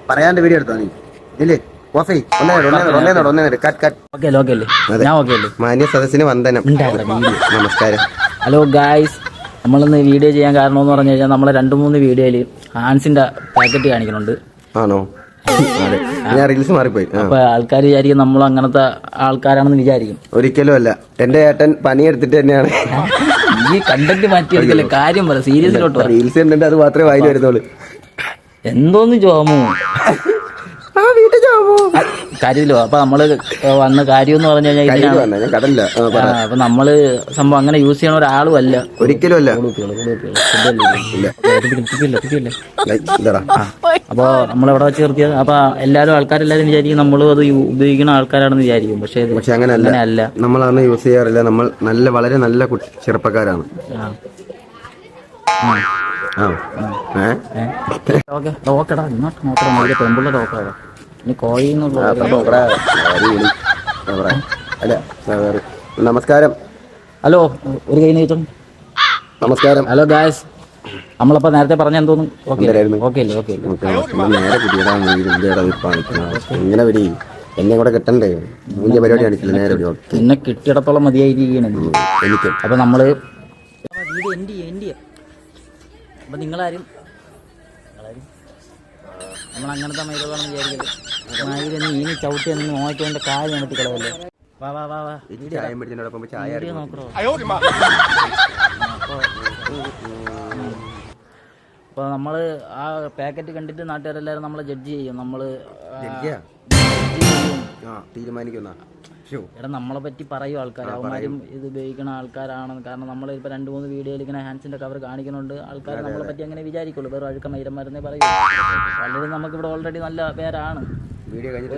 പറയാണ്ട് വീഡിയോ എടുത്തോ നീ ഇല്ലേ കോഫി മാന്യ സദസ്സിന് വന്ദനം. നമസ്കാരം. ഹലോ ഗായ്സ്, നമ്മളിന്ന് വീഡിയോ ചെയ്യാൻ കാരണം എന്ന് പറഞ്ഞു കഴിഞ്ഞാൽ നമ്മളെ 2-3 വീഡിയോയില് ഹാൻസിന്റെ പാക്കറ്റ് കാണിക്കുന്നുണ്ട്. ആണോ? ഞാൻ റീൽസ് മാറിപ്പോയി. അപ്പൊ ആൾക്കാർ വിചാരിക്കും നമ്മൾ അങ്ങനത്തെ ആൾക്കാരാണെന്ന് വിചാരിക്കും. ഒരിക്കലും അല്ല. എന്റെ ഏട്ടൻ പണിയെടുത്തിട്ട് തന്നെയാണ് ഈ കണ്ടന്റ് മാറ്റിയെടുക്കല്ലേ. കാര്യം പറ, സീരിയസിലോട്ടോ. റീൽസ് കണ്ടിട്ട് അത് മാത്രമേ വായിൽ വരുന്നുള്ളൂ. എന്തോന്ന് ജോമോ കാര്യമില്ലോ. അപ്പൊ നമ്മള് വന്ന കാര്യം എന്ന് പറഞ്ഞു കഴിഞ്ഞാൽ അപ്പൊ നമ്മള് സംഭവം അങ്ങനെ യൂസ് ചെയ്യണ ഒരാളും അല്ല, ഒരിക്കലും അല്ല. അപ്പൊ നമ്മളെവിടെ വെച്ച് നിർത്തിയത്. അപ്പൊ ആൾക്കാരെല്ലാരും വിചാരിക്കും നമ്മളും അത് ഉപയോഗിക്കുന്ന ആൾക്കാരാണെന്ന് വിചാരിക്കും. പക്ഷെ അങ്ങനെയല്ല. നമ്മളതൊന്നും യൂസ് ചെയ്യാറില്ല. നമ്മൾ വളരെ നല്ല ചെറുപ്പക്കാരാണ്. നോക്കടാ, ഇങ്ങോട്ട് നോക്കടാ, പെമ്പിള്ള നോക്കടാ. ഇനി കോഴിന്നുള്ള നമസ്കാരം. ഹലോ, ഒരു കൈ നീട്ടും. നമസ്കാരം. ഹലോ ഗായ്സ്, നമ്മളപ്പോ നേരത്തെ പറഞ്ഞ എന്തോന്നും ഇങ്ങനെ വരി എന്നെ കൂടെ കിട്ടണ്ടേ? മൂല്യ പരിപാടി കാണിച്ചില്ല. നേരെ പിന്നെ കിട്ടിയിടത്തോളം മതിയായിരിക്കണം എനിക്ക്. അപ്പൊ നമ്മള് അപ്പൊ നിങ്ങളാരും നമ്മൾ അങ്ങനത്തെ മൈലുകളാണെന്ന് വിചാരിക്കരുത്. മയിലൊന്നും ഇനി ചവിട്ടി എന്ന് നോക്കിയതിന്റെ കാര്യം വെട്ടി കളവല്ലേ. വാ വാ വാ വാ നോക്കണോ. അപ്പൊ നമ്മള് ആ പാക്കറ്റ് കണ്ടിട്ട് നാട്ടുകാരെല്ലാരും നമ്മളെ ജഡ്ജ് ചെയ്യും. നമ്മള് തീരുമാനിക്കുന്ന എടാ നമ്മളെ പറ്റി പറയും ആൾക്കാർ. അവന്മാരും ഇത് ഉപയോഗിക്കുന്ന ആൾക്കാരാണ്. കാരണം നമ്മൾ ഇപ്പൊ 2-3 വീഡിയോയിൽ ഇങ്ങനെ ഹാൻസിന്റെ കവർ കാണിക്കുന്നുണ്ട്. ആൾക്കാർ നമ്മളെ പറ്റി അങ്ങനെ വിചാരിക്കുള്ളൂ. വേറെ അഴുക്ക മൈരന്മാരെന്നേ പറയൂ. പലരും നമുക്കിവിടെ ഓൾറെഡി നല്ല പേരാണ്. വീഡിയോ കഴിഞ്ഞിട്ട്